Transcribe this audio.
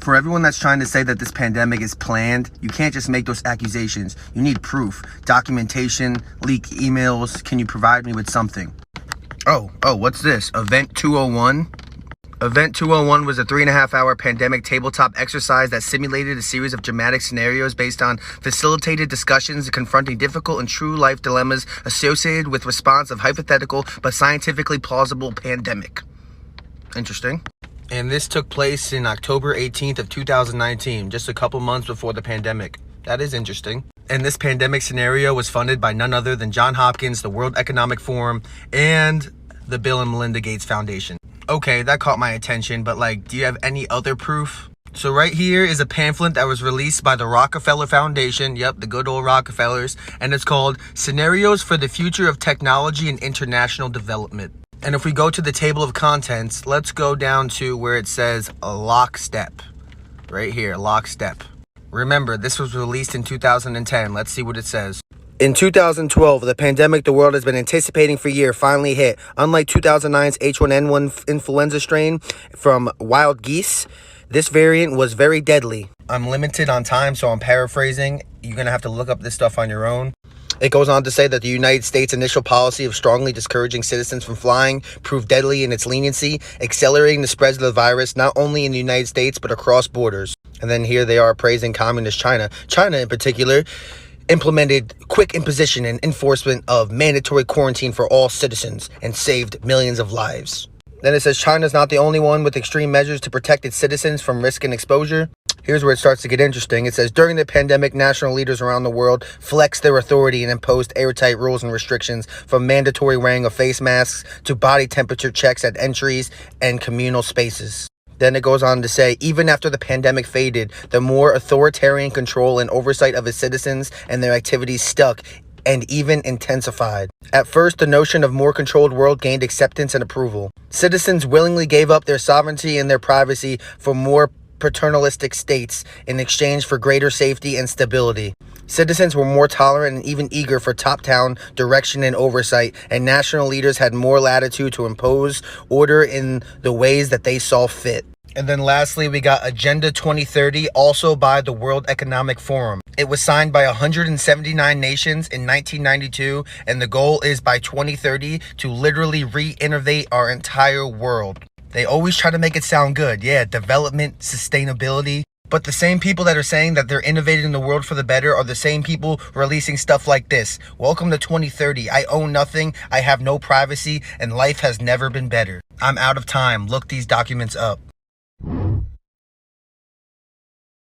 For everyone that's trying to say that this pandemic is planned, you can't just make those accusations. You need proof, documentation, leaked emails. Can you provide me with something? Oh, what's this? Event 201? Event 201 was a 3.5-hour pandemic tabletop exercise that simulated a series of dramatic scenarios based on facilitated discussions confronting difficult and true life dilemmas associated with response of hypothetical but scientifically plausible pandemic. Interesting. And this took place in October 18th of 2019, just a couple months before the pandemic. That is interesting. And this pandemic scenario was funded by none other than Johns Hopkins, the World Economic Forum, and the Bill and Melinda Gates Foundation. Okay, that caught my attention, but do you have any other proof? So right here is a pamphlet that was released by the Rockefeller Foundation. Yep, the good old Rockefellers. And it's called Scenarios for the Future of Technology and International Development. And if we go to the table of contents, let's go down to where it says lockstep. Right here, lockstep. Remember, this was released in 2010. Let's see what it says. In 2012, the pandemic the world has been anticipating for years finally hit. Unlike 2009's H1N1 influenza strain from wild geese, this variant was very deadly. I'm limited on time, so I'm paraphrasing. You're going to have to look up this stuff on your own. It goes on to say that the United States' initial policy of strongly discouraging citizens from flying proved deadly in its leniency, accelerating the spread of the virus not only in the United States but across borders. And then here they are praising communist China. China in particular implemented quick imposition and enforcement of mandatory quarantine for all citizens and saved millions of lives. Then it says China's not the only one with extreme measures to protect its citizens from risk and exposure. Here's where it starts to get interesting. It says, during the pandemic, national leaders around the world flexed their authority and imposed airtight rules and restrictions, from mandatory wearing of face masks to body temperature checks at entries and communal spaces. Then it goes on to say, even after the pandemic faded, the more authoritarian control and oversight of its citizens and their activities stuck and even intensified. At first, the notion of more controlled world gained acceptance and approval. Citizens willingly gave up their sovereignty and their privacy for more paternalistic states in exchange for greater safety and stability. Citizens were more tolerant and even eager for top-down direction and oversight, and national leaders had more latitude to impose order in the ways that they saw fit. And then lastly, we got Agenda 2030, also by the World Economic Forum. It was signed by 179 nations in 1992, and the goal is by 2030 to literally re-innovate our entire world. They always try to make it sound good. Yeah, development, sustainability. But the same people that are saying that they're innovating the world for the better are the same people releasing stuff like this. Welcome to 2030. I own nothing, I have no privacy, and life has never been better. I'm out of time. Look these documents up.